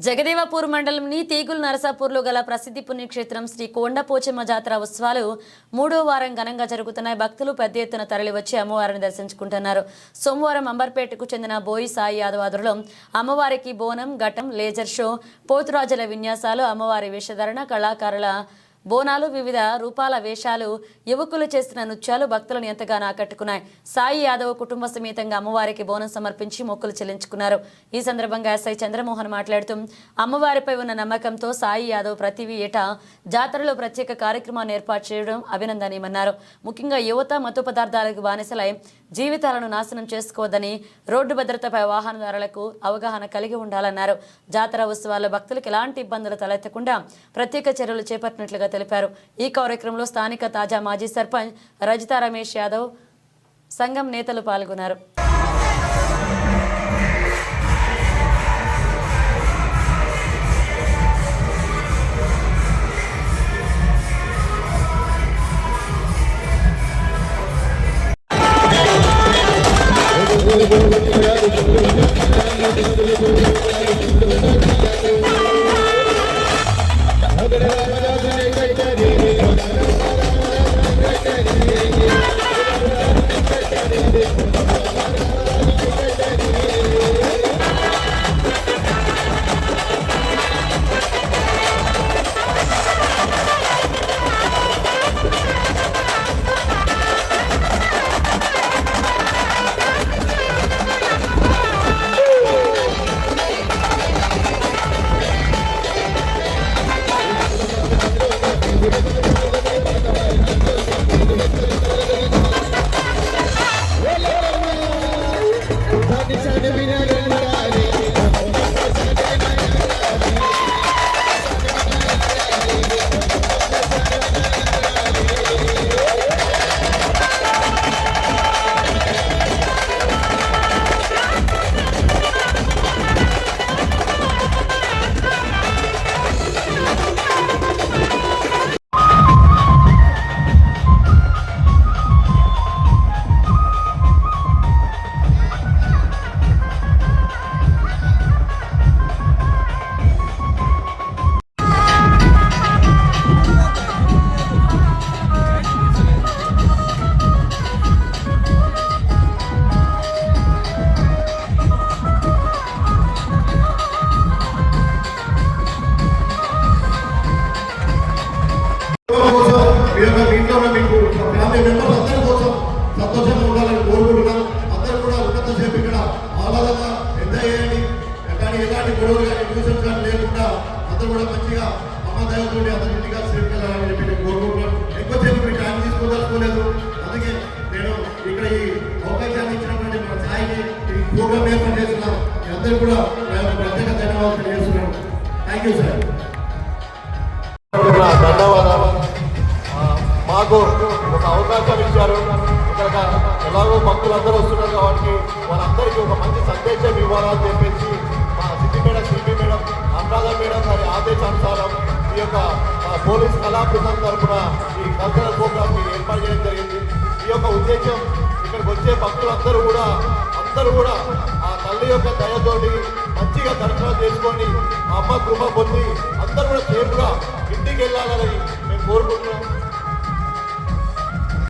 జగదేవపూర్ మండలంని తీగుల్ నరసాపూర్లో గల ప్రసిద్ధి పుణ్యక్షేత్రం శ్రీ కొండపోచమ్మ జాతర ఉత్సవాలు 3వ వారం ఘనంగా జరుగుతున్నాయి. భక్తులు పెద్ద ఎత్తున తరలివచ్చి అమ్మవారిని దర్శించుకుంటున్నారు. సోమవారం అంబర్పేటకు చెందిన బోయి సాయి యాదవ్ ఆధ్వర్యంలో అమ్మవారికి బోనం, ఘటం, లేజర్ షో, పోతురాజుల విన్యాసాలు, అమ్మవారి వేషధారణ, కళాకారుల బోనాలు, వివిధ రూపాల వేషాలు, యువకులు చేసిన నృత్యాలు భక్తులను ఎంతగానో ఆకట్టుకున్నాయి. సాయి యాదవ్ కుటుంబ సమేతంగా అమ్మవారికి బోనం సమర్పించి మొక్కులు చెల్లించుకున్నారు. ఈ సందర్భంగా ఎస్ఐ చంద్రమోహన్ మాట్లాడుతూ అమ్మవారిపై ఉన్న నమ్మకంతో సాయి యాదవ్ ప్రతి ఏటా జాతరలో ప్రత్యేక కార్యక్రమాన్ని ఏర్పాటు చేయడం అభినందనీయమన్నారు. ముఖ్యంగా యువత మత్తు పదార్థాలకు బానిసలై జీవితాలను నాశనం చేసుకోవద్దని, రోడ్డు భద్రతపై వాహనదారులకు అవగాహన కలిగి ఉండాలన్నారు. జాతర ఉత్సవాల్లో భక్తులకు ఎలాంటి ఇబ్బందులు తలెత్తకుండా ప్రత్యేక చర్యలు చేపట్టినట్లుగా తెలిపారు. ఈ కార్యక్రమంలో స్థానిక తాజా మాజీ సర్పంచ్ రజితా రమేష్ యాదవ్, సంఘం నేతలు పాల్గొన్నారు. సంతోషంగా ఉండాలని కోరుకుంటున్నాం. అందరూ కూడా ఉన్నంతసేపు ఇక్కడ ఆహ్లాదంగా ఎంజాయ్ చేయండి. కానీ ఎలాంటి గొడవలు కానీ న్యూసెన్స్ కానీ లేకుండా అందరూ కూడా మంచిగా అమ్మ దయతో అందరి ఇంటిగా సేఫ్ వెళ్ళాలని చెప్పి నేను కోరుకుంటున్నాను. ఎక్కువసేపు మీరు టైం తీసుకోదలుచుకోలేదు. అందుకే నేను ఇక్కడ ఈ అవకాశాన్ని ఇచ్చినటువంటి మన సాయికి ఈ ప్రోగ్రామ్ ఏర్పాటు చేస్తున్నాను. మీ అందరూ కూడా ప్రత్యేక ధన్యవాదాలు తెలియజేస్తున్నాను. Thank you sir. ధన్యవాదాలు. మాకు ఒక అవకాశం ఇచ్చారు. ఇక్కడ ఎలాగో భక్తులందరూ వస్తున్నారు కాబట్టి వాళ్ళందరికీ ఒక మంచి సందేశం ఇవ్వాలని చెప్పేసి మా సిద్దిపేట శిల్పి మేడం, అనురాధ మేడం గారి ఆదేశానుసారం ఈ యొక్క పోలీస్ కళా బృందం తరఫున ఈ కల్చరల్ ప్రోగ్రామ్ ఏర్పాటు చేయడం జరిగింది. ఈ యొక్క ఉద్దేశం ఇక్కడికి వచ్చే భక్తులందరూ కూడా ఆ తల్లి యొక్క దయతోటి మంచిగా దర్శనం చేసుకొని అమ్మ కృప పొంది అందరూ కూడా సేఫ్గా ఇంటికి వెళ్ళాలని మేము కోరుకుంటున్నాం.